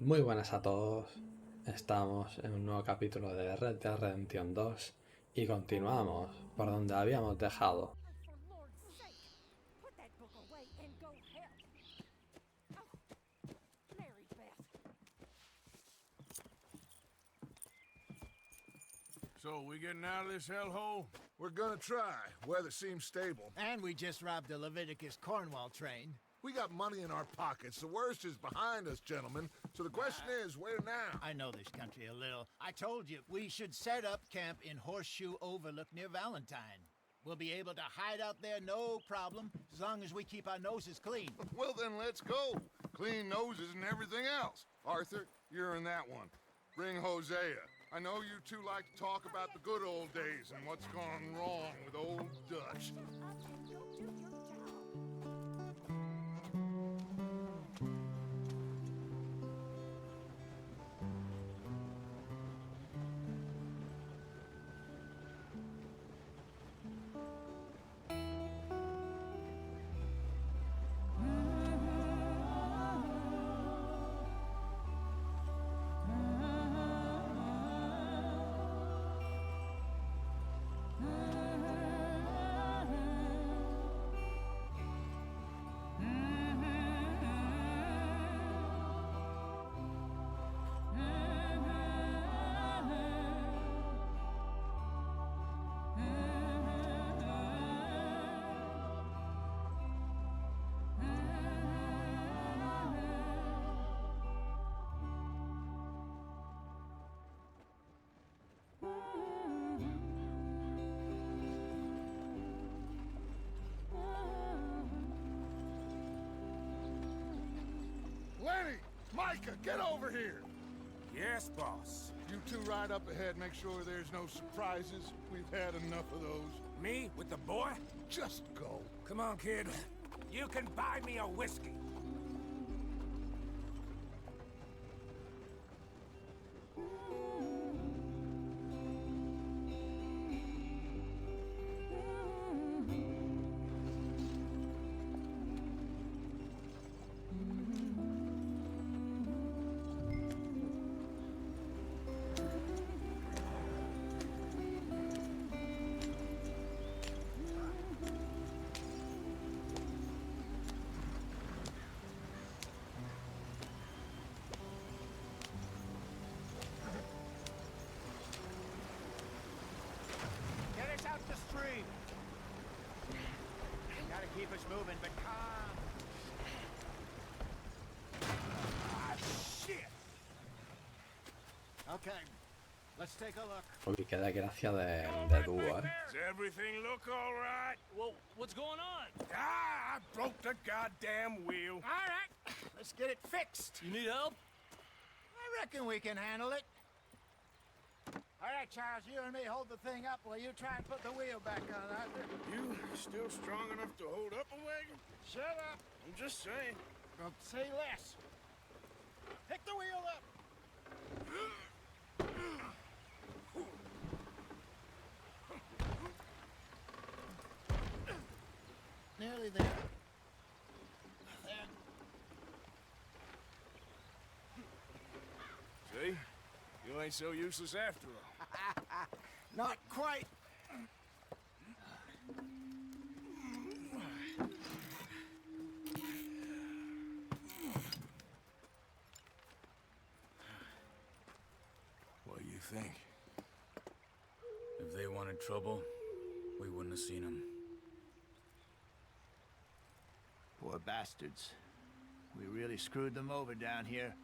Muy buenas a todos, estamos en un nuevo capítulo de Red Dead Redemption 2 y continuamos por donde habíamos dejado. So, we getting out of this hellhole? We're gonna try. Weather seems stable. And we just robbed the Leviticus Cornwall train. We got money in our pockets. The worst is behind us, gentlemen. So the question is, where now? I know this country a little. I told you, we should set up camp in Horseshoe Overlook near Valentine. We'll be able to hide out there no problem, as long as we keep our noses clean. Well, then let's go. Clean noses and everything else. Arthur, you're in that one. Bring Hosea. I know you two like to talk about the good old days and what's gone wrong with old Dutch. Lenny! Micah, get over here! Yes, boss. You two ride up ahead, make sure there's no surprises. We've had enough of those. Me with the boy? Just go. Come on, kid. You can buy me a whiskey. Get us out the stream. Gotta keep us moving, but calm. Ah, shit! Okay, let's take a look. Uy, qué desgracia de dúo, Does everything look all right? Well, what's going on? Ah, I broke the goddamn wheel. All right, let's get it fixed. You need help? I reckon we can handle it. All right, Charles, you and me hold the thing up while you try and put the wheel back on, Arthur. You still strong enough to hold up a wagon? Shut up. I'm just saying. Well, say less. Pick the wheel up. Nearly there. There. See? You ain't so useless after all. Not quite. What do you think? If they wanted trouble, we wouldn't have seen them. Poor bastards. We really screwed them over down here.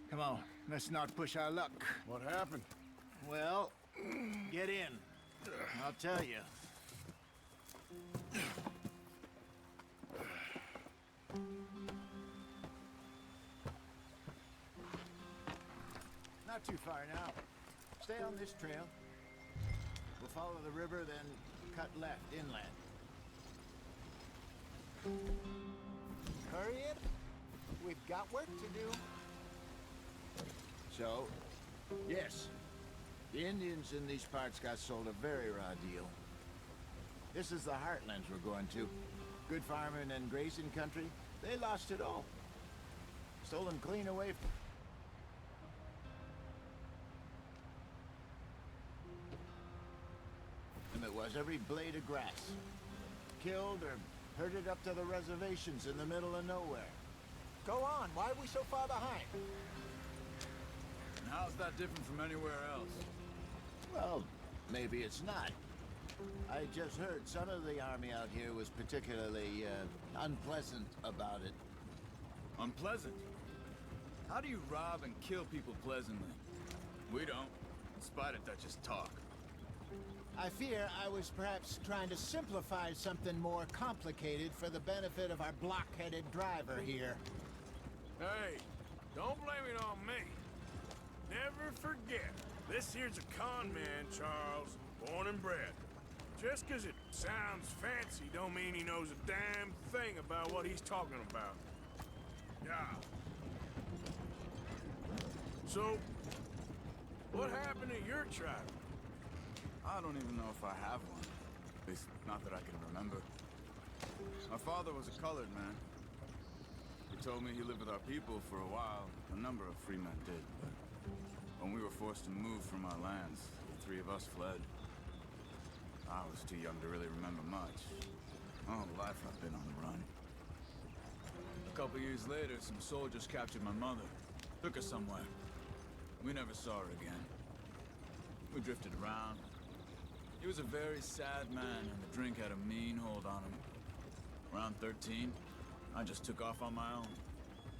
Come on, let's not push our luck. What happened? Well, get in. I'll tell you. Not too far now. Stay on this trail. We'll follow the river, then cut left inland. Hurry it. We've got work to do. So, yes, the Indians in these parts got sold a very raw deal. This is the heartlands we're going to. Good farming and grazing country, they lost it all. stolen clean away from... It was every blade of grass. Killed or herded up to the reservations in the middle of nowhere. Go on, why are we so far behind? And how's that different from anywhere else? Well, maybe it's not. I just heard some of the army out here was particularly, unpleasant about it. Unpleasant? How do you rob and kill people pleasantly? We don't, in spite of Dutch's talk. I fear I was perhaps trying to simplify something more complicated for the benefit of our block-headed driver here. Hey, don't blame it on me. Never forget, this here's a con man, Charles, born and bred. Just 'cause it sounds fancy don't mean he knows a damn thing about what he's talking about. Yeah. So, what happened to your tribe? I don't even know if I have one. At least, not that I can remember. My father was a colored man. He told me he lived with our people for a while. A number of free men did, but when we were forced to move from our lands, the three of us fled. I was too young to really remember much. My whole life I've been on the run. A couple years later, some soldiers captured my mother. Took her somewhere. We never saw her again. We drifted around. He was a very sad man, and the drink had a mean hold on him. Around 13, I just took off on my own.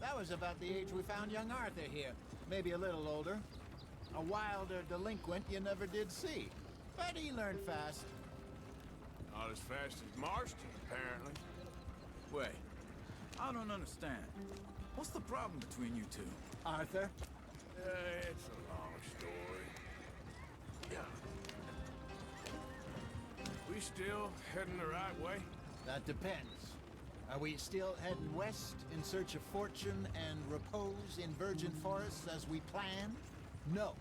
That was about the age we found young Arthur here. Maybe a little older. A wilder delinquent you never did see. But he learned fast. Not as fast as Marston, apparently. Wait, I don't understand. What's the problem between you two? Arthur? It's a long story. Yeah. We still heading the right way? That depends. Are we still heading west in search of fortune and repose in virgin forests as we planned? No.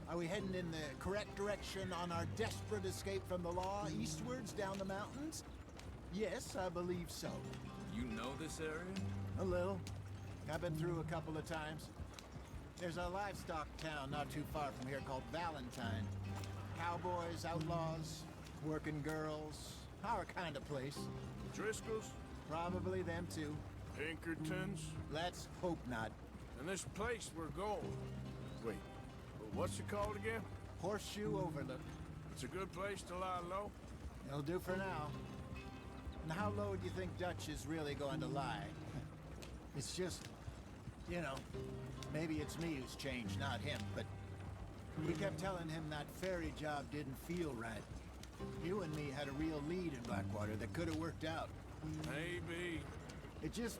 Are we heading in the correct direction on our desperate escape from the law eastwards down the mountains? Yes, I believe so. You know this area? A little. I've been through a couple of times. There's a livestock town not too far from here called Valentine. Cowboys, outlaws, working girls, our kind of place. Driscoll's? Probably them too. Pinkertons? Let's hope not. And this place we're going. Wait, what's it called again? Horseshoe Overlook. It's a good place to lie low? It'll do for now. And how low do you think Dutch is really going to lie? It's just, you know, maybe it's me who's changed, not him, but we kept telling him that ferry job didn't feel right. You and me had a real lead in Blackwater that could have worked out. Maybe. It just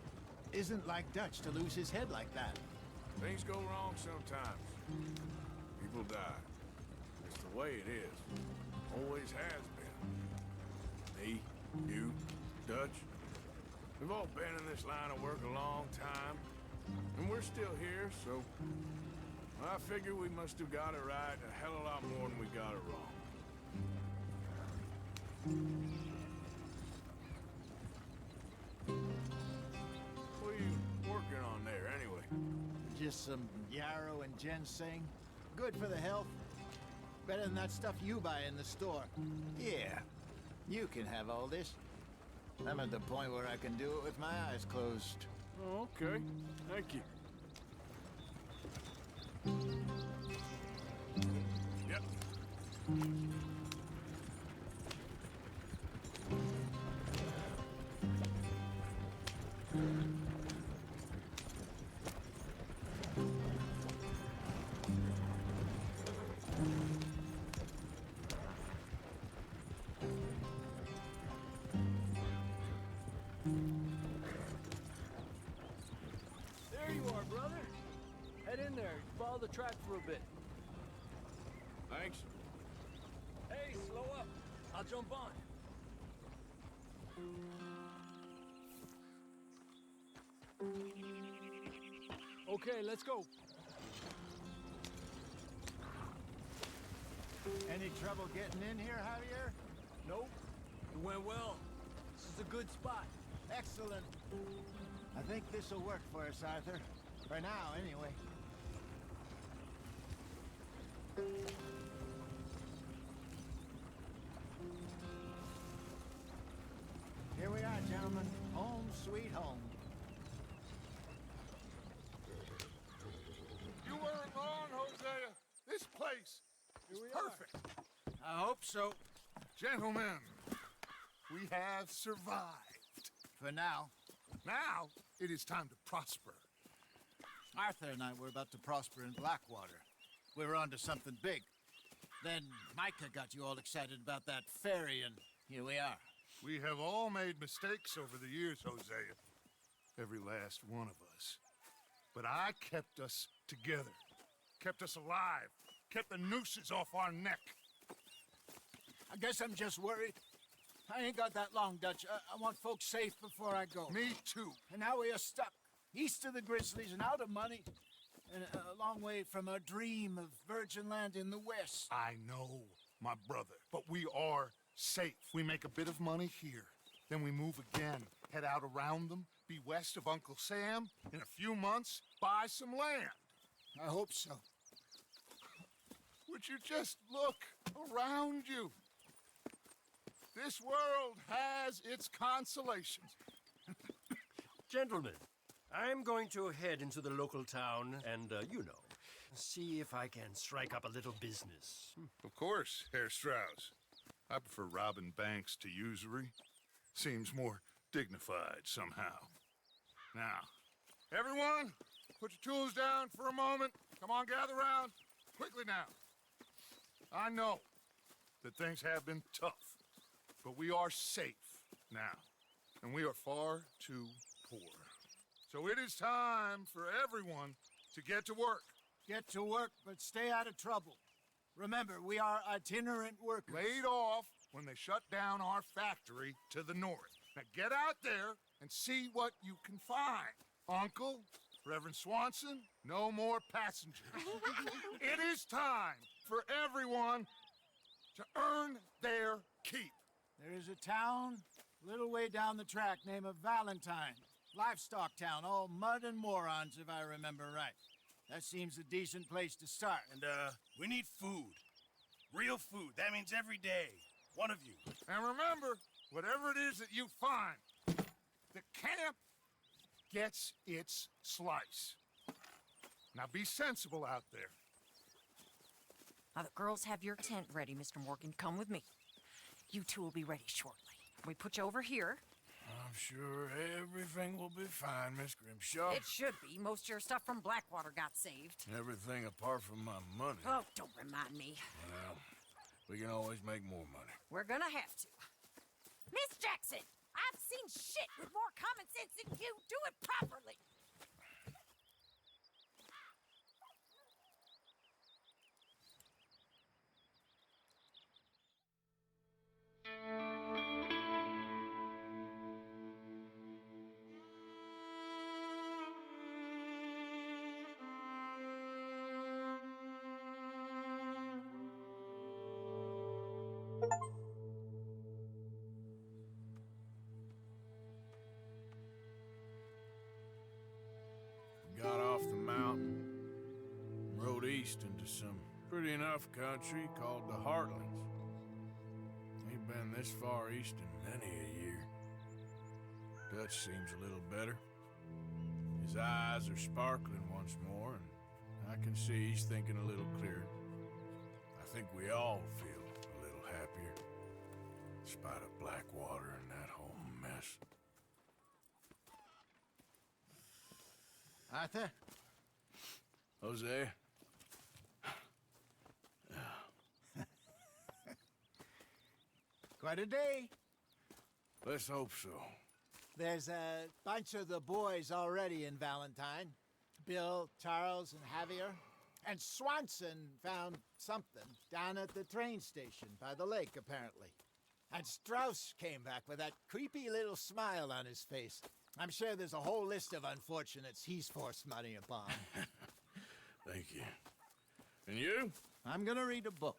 isn't like Dutch to lose his head like that. Things go wrong sometimes. People die. It's the way it is. Always has been. Me, you, Dutch. We've all been in this line of work a long time. And we're still here, so... I figure we must have got it right a hell of a lot more than we got it wrong. What are you working on there, anyway? Just some yarrow and ginseng. Good for the health. Better than that stuff you buy in the store. Yeah, you can have all this. I'm at the point where I can do it with my eyes closed. Oh, okay. Thank you. Yep. There you are, brother. Head in there. Follow the track for a bit. Thanks. Hey, slow up. I'll jump on. Okay, let's go. Any trouble getting in here, Javier? Nope. It went well. This is a good spot. Excellent. I think this'll work for us, Arthur. For now, anyway. Here we are, gentlemen. Home sweet home. You weren't wrong, Hosea. This place is perfect. I hope so. Gentlemen, we have survived. For now. Now, it is time to prosper. Arthur and I were about to prosper in Blackwater. We were onto something big. Then Micah got you all excited about that ferry, and here we are. We have all made mistakes over the years, Hosea. Every last one of us. But I kept us together. Kept us alive. Kept the nooses off our neck. I guess I'm just worried. I ain't got that long, Dutch. I want folks safe before I go. Me too. And now we are stuck, east of the Grizzlies and out of money, and a long way from our dream of virgin land in the west. I know, my brother. But we are safe. We make a bit of money here. Then we move again. Head out around them. Be west of Uncle Sam. In a few months, buy some land. I hope so. Would you just look around you? This world has its consolations. Gentlemen, I'm going to head into the local town and, see if I can strike up a little business. Of course, Herr Strauss. I prefer robbing banks to usury. Seems more dignified somehow. Now, everyone, put your tools down for a moment. Come on, gather round. Quickly now. I know that things have been tough, but we are safe now, and we are far too poor. So it is time for everyone to get to work. Get to work, but stay out of trouble. Remember, we are itinerant workers. Laid off when they shut down our factory to the north. Now get out there and see what you can find. Uncle, Reverend Swanson, no more passengers. It is time for everyone to earn their keep. There is a town a little way down the track named Valentine. Livestock town, all mud and morons, if I remember right. That seems a decent place to start. And, we need food. Real food. That means every day. One of you. And remember, whatever it is that you find, the camp gets its slice. Now be sensible out there. Now the girls have your tent ready, Mr. Morgan. Come with me. You two will be ready shortly. We put you over here. I'm sure everything will be fine, Miss Grimshaw. It should be. Most of your stuff from Blackwater got saved. Everything apart from my money. Oh, don't remind me. Well, we can always make more money. We're gonna have to. Miss Jackson, I've seen shit with more common sense than you. Do it properly. Got off the mountain, rode east into some pretty enough country called the Heartlands. Ain't been this far east in many a year. Dutch seems a little better. His eyes are sparkling once more, and I can see he's thinking a little clearer. I think we all feel a little happier, in spite of Blackwater and that whole mess. Arthur? Jose? Quite a day. Let's hope so. There's a bunch of the boys already in Valentine. Bill, Charles, and Javier. And Swanson found something down at the train station by the lake, apparently. And Strauss came back with that creepy little smile on his face. I'm sure there's a whole list of unfortunates he's forced money upon. Thank you. And you? I'm gonna read a book.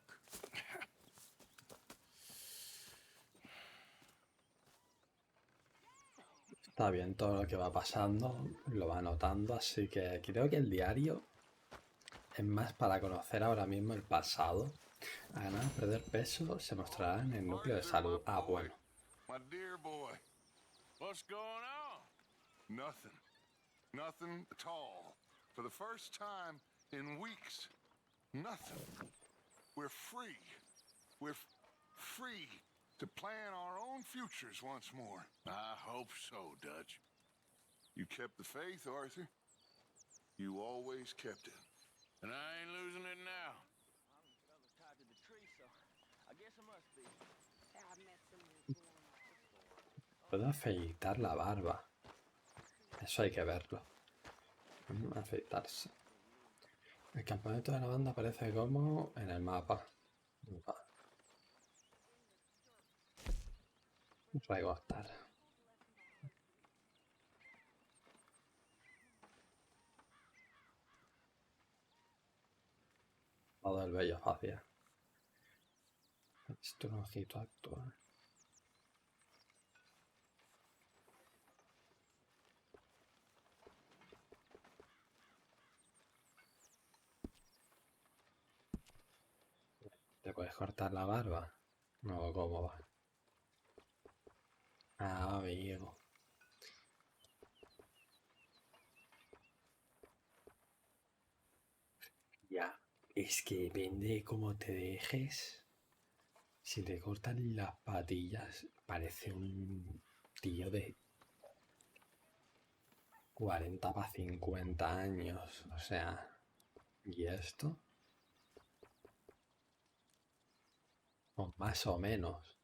Está bien todo lo que va pasando, lo va anotando, así que creo que el diario es más para conocer ahora mismo el pasado. A ganar o perder peso se mostrará en el núcleo de salud. Ah, bueno. My dear boy. What's going on? Nothing. Nothing at all. For the first time in weeks. Nothing. We're free. We're free to plan our own futures once more. I hope so, Dutch. You kept the faith, Arthur. You always kept it. And I ain't losing it now. Puedo afeitar la barba. Eso hay que verlo. Afeitarse. El campamento de la banda aparece como en el mapa. Recortar. Todo el vello facial. Esto es un ojito actual. ¿Te puedes cortar la barba? No, ¿cómo va? Ah, amigo. Ya. Es que depende de cómo te dejes. Si te cortan las patillas, parece un tío de 40 para 50 años. O sea, ¿y esto? O más o menos.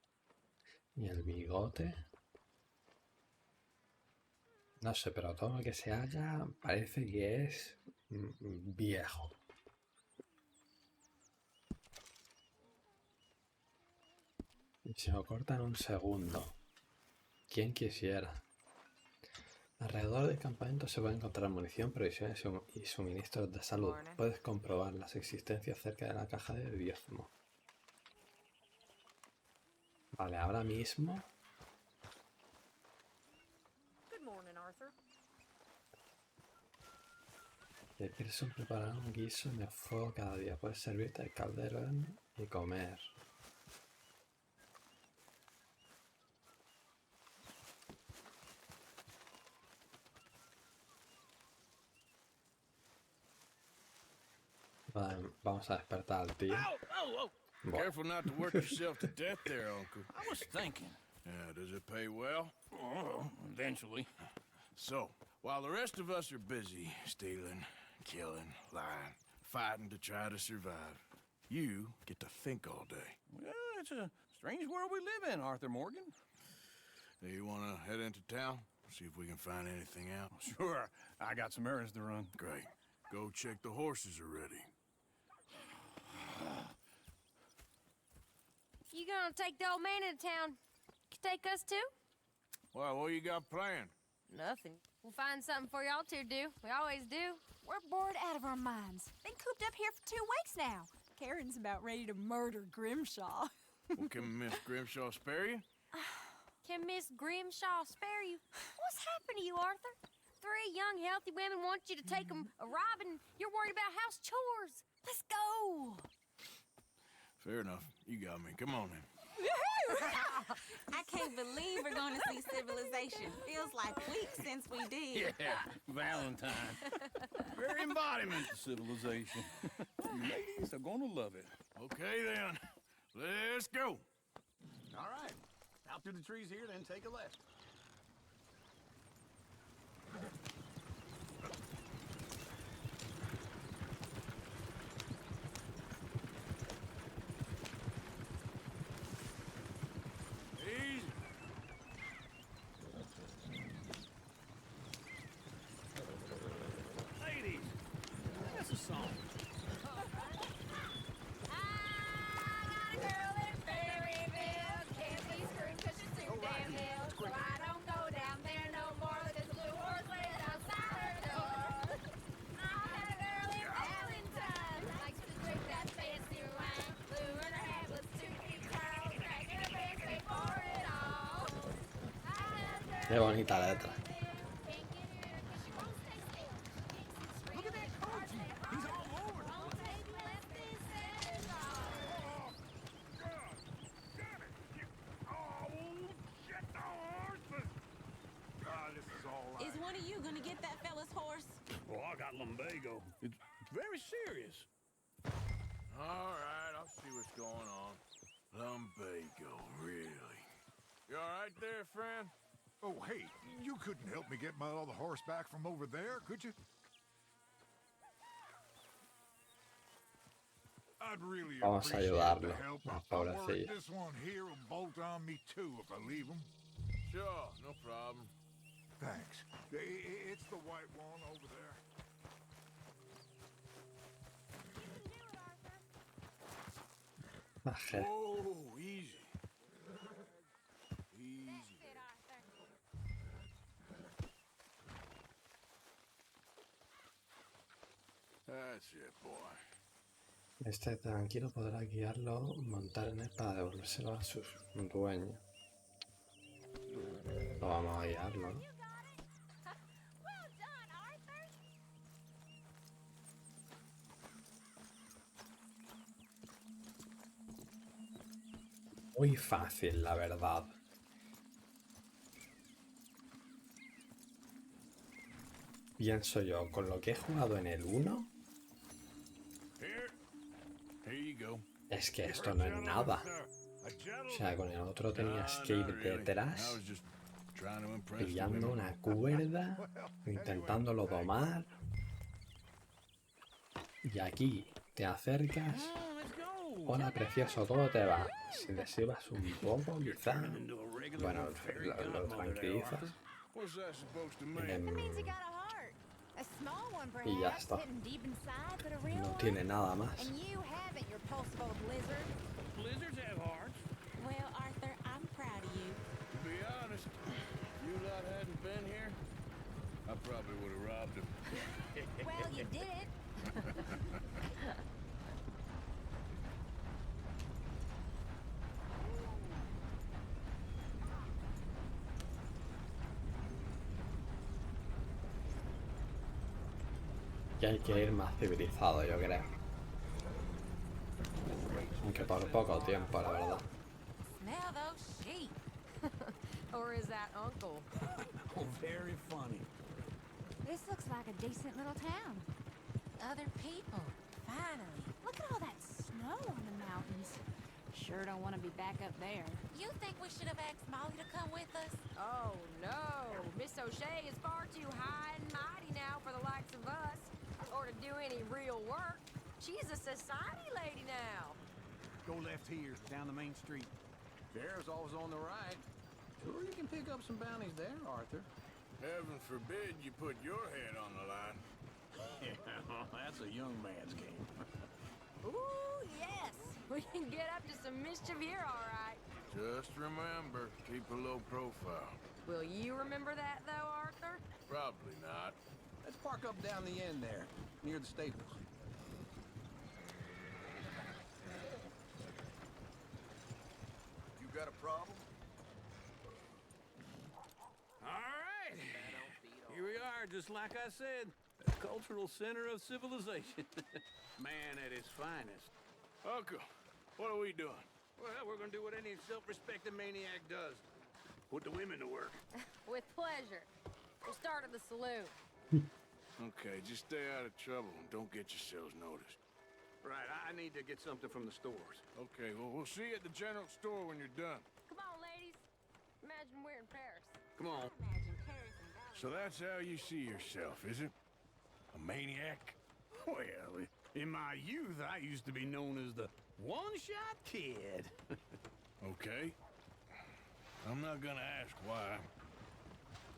¿Y el bigote? No sé, pero todo lo que se haga parece que es viejo. Y se lo cortan un segundo. ¿Quién quisiera? Alrededor del campamento se puede encontrar munición, provisiones y suministros de salud. Puedes comprobar las existencias cerca de la caja de diezmo. Vale, ahora mismo. Good morning, Arthur. Pearson preparar un guiso en el fuego cada día. Puedes servirte el calderón y comer. Vale, vamos a despertar al tío. Bueno. Careful not to work yourself to death there, Uncle. I was thinking. Yeah, does it pay well? Oh, eventually. So, while the rest of us are busy stealing, killing, lying, fighting to try to survive, you get to think all day. Well, it's a strange world we live in, Arthur Morgan. Hey, you want to head into town? See if we can find anything out? Sure, I got some errands to run. Great. Go check the horses are ready. You gonna take the old man into town? Take us too? Well, what you got planned? Nothing. We'll find something for y'all to do. We always do. We're bored out of our minds. Been cooped up here for 2 weeks now. Karen's about ready to murder Grimshaw. Well, can Miss Grimshaw spare you? Can Miss Grimshaw spare you? What's happened to you, Arthur? 3 young, healthy women want you to take them a robbing. You're worried about house chores. Let's go. Fair enough. You got me. Come on then. I can't believe we're going to see civilization. Feels like weeks since we did. Yeah, Valentine. Very embodiment of civilization. Ladies are gonna love it. Okay then. Let's go. All right. Out through the trees here, then take a left. Easy. Ladies, that's a song. I got a girl in Berryville. Can't be screwed 'cause she's too damn ill. So I Qué bonita letra. Is one of you gonna get that fella's horse? Oh, I got lumbago. It's very serious. All right, I'll see what's going on. Lumbago, really? You all right there, friend? Oh, hey, you couldn't help me get my other horse back from over there, could you? I'd really Vamos a appreciate ayudarlo, the help. al I'm worried pobrecillo. this one here will bolt on me too if I leave him. Sure, no problem. Thanks. It's the white one over there. Baje. Oh, easy. Easy. That's it, boy. Este tranquilo podrá guiarlo, montar en él para devolvérselo a sus dueños. Lo vamos a guiarlo, ¿no? Muy fácil, la verdad. Pienso yo, con lo que he jugado en el 1, es que esto no es nada. O sea, con el otro tenías que ir detrás, pillando una cuerda, intentándolo domar. Y aquí te acercas. Hola, precioso, ¿cómo te va? Si le sirvas un poco, quizá. Bueno, lo tranquilizas. Y ya está. No tiene nada más. Blizzards have hearts. Well, Arthur, I'm proud of you. To be honest, if you lot hadn't been here, I probably would have robbed him. Well, you did it. Y hay que ir más civilizado, yo creo. Aunque por poco tiempo, la verdad. Smell those sheep. Or is that Uncle? Oh, very funny. This looks like a decent little town. Other people. Finally. Look at all that snow on the mountains. Sure don't want to be back up there. You think we should have asked Molly to come with us? Oh, no. Miss O'Shea is far too high and mighty now for the likes of us. Or to do any real work. She's a society lady now. Go left here, down the main street. Sheriff's always on the right. Sure, you can pick up some bounties there, Arthur. Heaven forbid you put your head on the line. Yeah, that's a young man's game. Ooh, yes. We can get up to some mischief here, all right. Just remember, keep a low profile. Will you remember that, though, Arthur? Probably not. Let's park up down the end there, near the stables. You got a problem? All right. Here we are, just like I said. The cultural center of civilization. Man at his finest. Uncle, what are we doing? Well, we're gonna do what any self-respecting maniac does. Put the women to work. With pleasure. We'll start at the saloon. Okay, just stay out of trouble and don't get yourselves noticed. Right, I need to get something from the stores. Okay, well, we'll see you at the general store when you're done. Come on, ladies. Imagine we're in Paris. Come on. Imagine Paris and Valley. So that's how you see yourself, is it? A maniac? Well, in my youth, I used to be known as the one-shot kid. Okay. I'm not gonna ask why.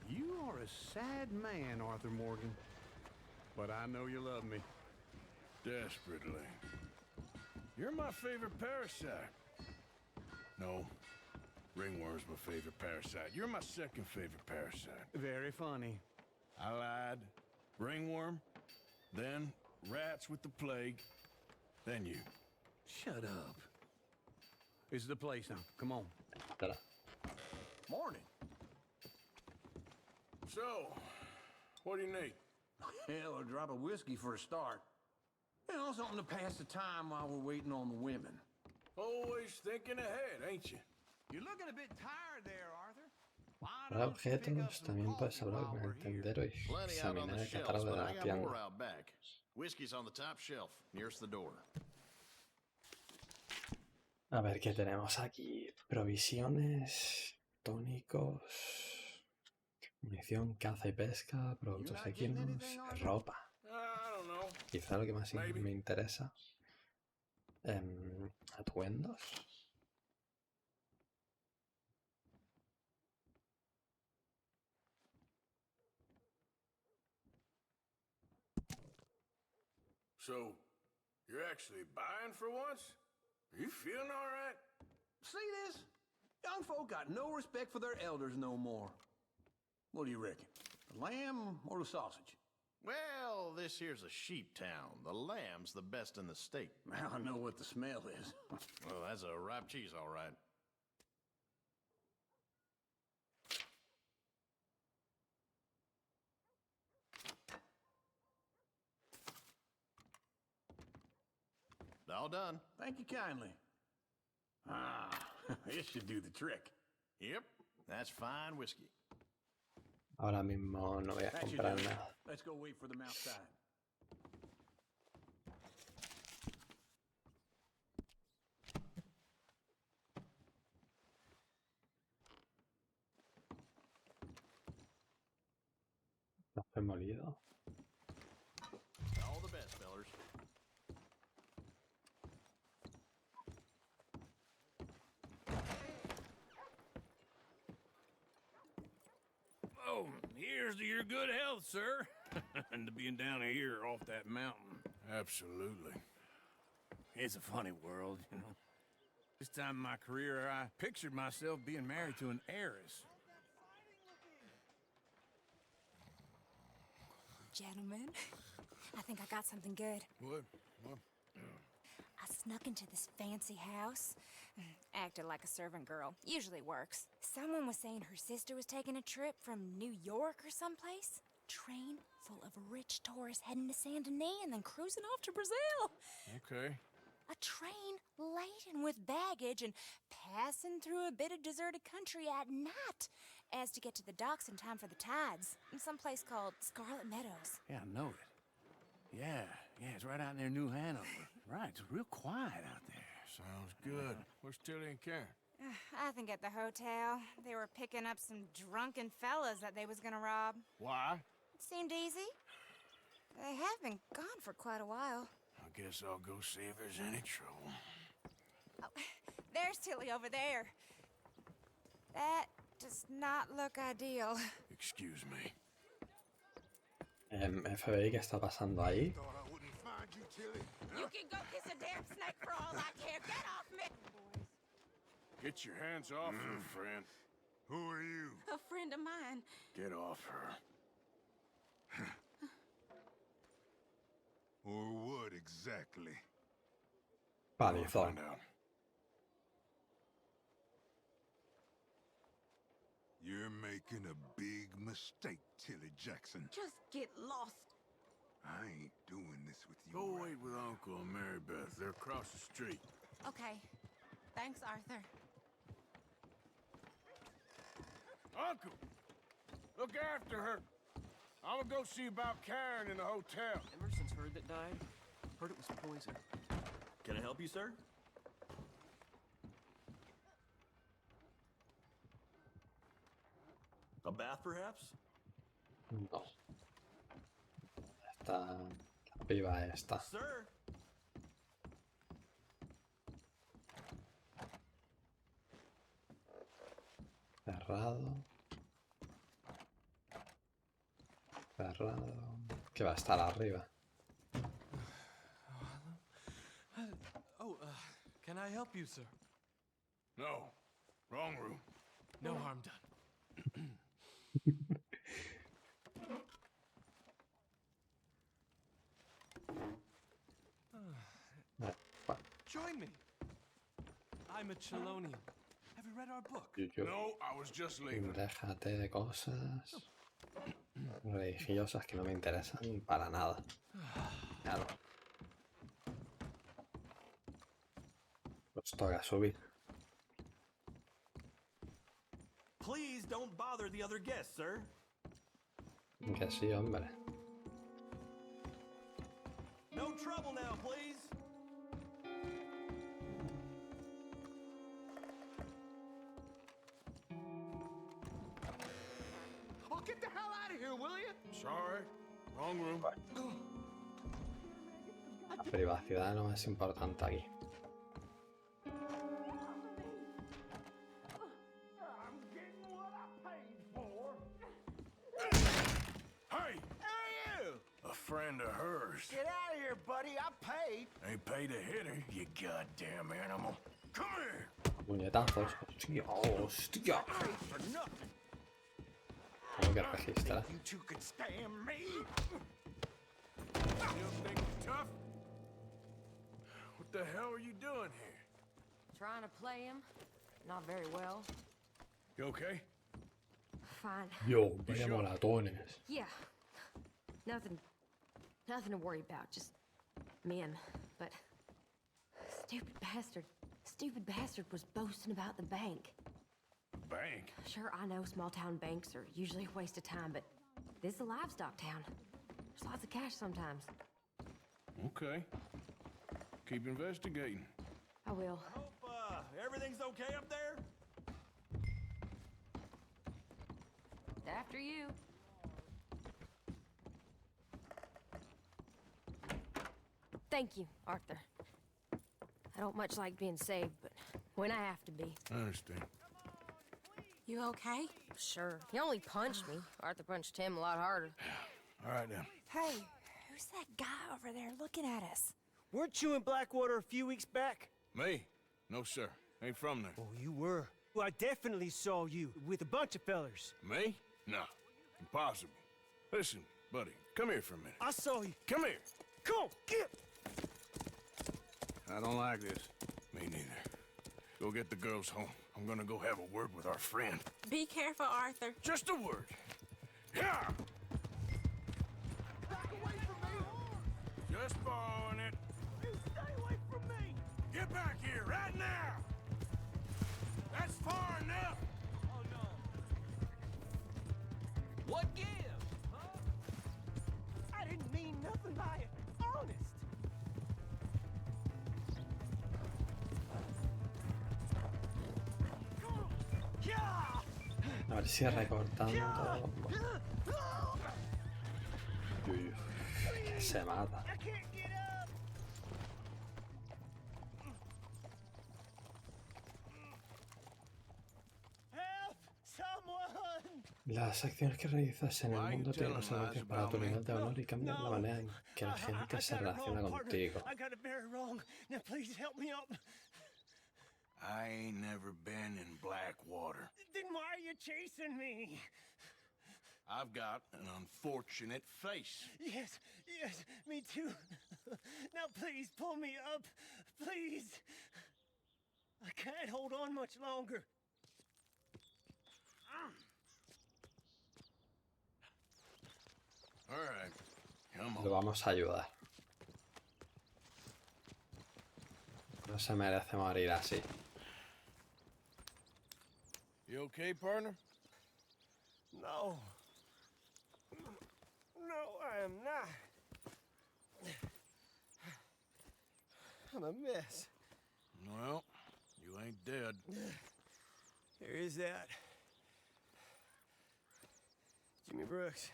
You are a sad man, Arthur Morgan. But I know you love me. Desperately. You're my favorite parasite. No. Ringworm's my favorite parasite. You're my second favorite parasite. Very funny. I lied. Ringworm. Then rats with the plague. Then you. Shut up. This is the place now. Come on. Espera. Morning. So, what do you need? Hell, a drop of whiskey for a start. You know, something to pass the time while we're waiting on the women. Always thinking ahead, ain't you? You're looking a bit tired there, Arthur. Para objetos, también puedes hablar con el tendero y examinar el catálogo de la tienda. Whiskey's on the top shelf, nearest the door. A ver qué tenemos aquí. Provisiones, tónicos, munición, caza y pesca, productos equinos, ropa. Quizá lo que más me interesa. Atuendos. So, you're actually buying for once? Are you feeling all right? See this? Young folk got no respect for their elders no more. What do you reckon? The lamb or the sausage? Well, this here's a sheep town. The lamb's the best in the state. I know what the smell is. Well, that's a ripe cheese, all right. All done. Thank you kindly. Ah, this should do the trick. Yep, that's fine whiskey. Ahora mismo no voy a comprar nada. Let's go wait for them outside. Café molido. All the best, fellers. Oh, here's to your good health, sir. And to being down here off that mountain. Absolutely. It's a funny world, you know. This time in my career, I pictured myself being married to an heiress. Gentlemen, I think I got something good. What? I snuck into this fancy house. Acted like a servant girl. Usually works. Someone was saying her sister was taking a trip from New York or someplace. Train full of rich tourists heading to Saint Denis and then cruising off to Brazil. Okay. A train laden with baggage and passing through a bit of deserted country at night as to get to the docks in time for the tides in some place called Scarlet Meadows. Yeah, I know it. Yeah, it's right out near New Hanover. Right, it's real quiet out there. Sounds good. Where's Tilly and Karen? I think at the hotel. They were picking up some drunken fellas that they was gonna rob. Why? It seemed easy. They have been gone for quite a while. I guess I'll go see if there's any trouble. Oh, there's Tilly over there. That does not look ideal. Excuse me. FBI, ¿qué está pasando ahí? Thought I wouldn't find you, Tilly. You can go kiss a damn snake for all I care. Get off me! Get your hands off her, friend. Who are you? A friend of mine. Get off her. Or what exactly? Palizón. Find out. You're making a big mistake, Tilly Jackson. Just get lost. I ain't doing this with you. Go right wait with now. Uncle and Mary Beth. They're across the street. Okay. Thanks, Arthur. Uncle! Look after her. I'm gonna go see about Karen in the hotel. Emerson's heard that died. Heard it was poison. Can I help you, sir? A bath, perhaps? No. Esta la piba esta. Sir? Cerrado. Cerrado. Que va a estar arriba. Can I help you, sir? No. Wrong room. No harm done. Join me. I'm a Chelonian. Have you read our book? Yo. No, I was just leaving. Déjate de cosas. religiosas que no me interesan para nada. Claro. Pues toca subir. Please don't bother the other guests, sir. Que sí, hombre. No trouble now, please. Oh, get the hell out of here, will you? Sorry. Wrong room. La privacidad no es importante aquí. Hey! A friend of hers. Get out of here, buddy. I paid. Ain't paid to hit her, you goddamn animal. Come here! Puñetazos. Hostia, hostia. For nothing. Tengo que registrar. You two could stand me. Still think you're tough? What the hell are you doing here? Trying to play him. Not very well. You okay? Fine. Yo, vaya moratones. Yeah. Nothing to worry about. Just men. But stupid bastard was boasting about the bank. Bank? Sure, I know small town banks are usually a waste of time, but this is a livestock town. There's lots of cash sometimes. Okay. Keep investigating. I will. Hope everything's okay up there. After you. Thank you, Arthur. I don't much like being saved, but when I have to be. I understand. You okay? Sure. He only punched me. Arthur punched him a lot harder. All right, then. Hey, who's that guy over there looking at us? Weren't you in Blackwater a few weeks back? Me? No, sir. Ain't from there. Oh, you were. Well, I definitely saw you with a bunch of fellers. Me? No. Impossible. Listen, buddy, come here for a minute. I saw you. Come here. Come on, get! I don't like this. Me neither. Go get the girls home. I'm gonna go have a word with our friend. Be careful, Arthur. Just a word. Yeah! Back away from me. Just following it. You stay away from me. Get back here right now! That's far enough! Oh, no. What gives? Huh? I didn't mean nothing by it. Honest. A ver si recortando. Uy, que se mata. I can't get up. Help! Someone! Las acciones que realizas en el mundo tienen consecuencias para tu nivel de honor y cambian la manera en que la gente se relaciona contigo. I got it very wrong. Now please help me up. I ain't never been in Blackwater. Then why are you chasing me? I've got an unfortunate face. Yes, me too. Now please pull me up. Please. I can't hold on much longer. All right, come on. Lo vamos a ayudar. No se merece morir así. You okay, partner? No. No, I am not. I'm a mess. Well, you ain't dead. There is that. Jimmy Brooks.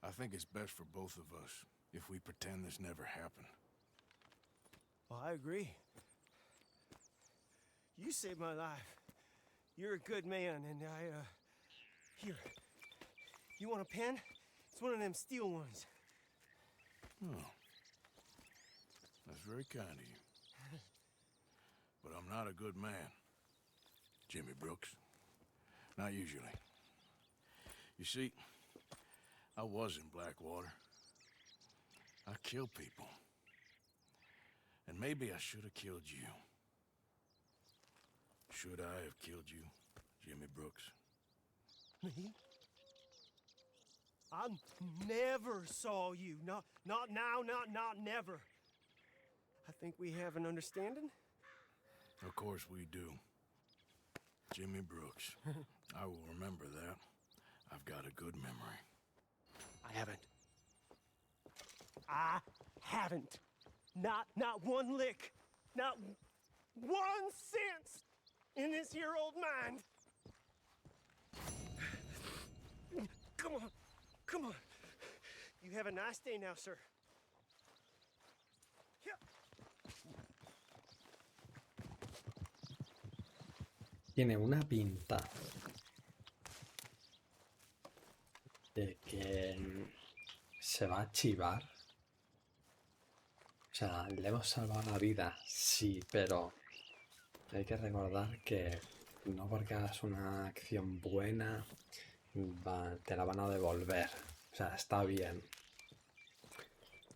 I think it's best for both of us if we pretend this never happened. Well, I agree. You saved my life. You're a good man, and here. You want a pen? It's one of them steel ones. Oh. That's very kind of you. But I'm not a good man, Jimmy Brooks. Not usually. You see, I was in Blackwater. I killed people. And maybe I should have killed you. Should I have killed you, Jimmy Brooks? Me? I never saw you. Not now, not never. I think we have an understanding. Of course we do. Jimmy Brooks. I will remember that. I've got a good memory. I haven't. Not one lick. Not 1 cent in this here old mind. Come on. You have a nice day now, sir. Yeah. Tiene una pinta de que se va a chivar. O sea, le hemos salvado la vida, sí, pero hay que recordar que no porque hagas una acción buena te la van a devolver. O sea, está bien.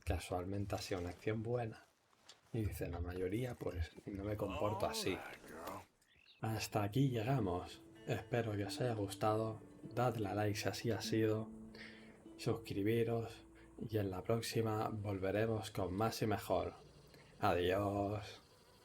Casualmente ha sido una acción buena. Y dice la mayoría, pues no me comporto así. Hasta aquí llegamos. Espero que os haya gustado. Dadle a like si así ha sido. Suscribiros. Y en la próxima volveremos con más y mejor. Adiós.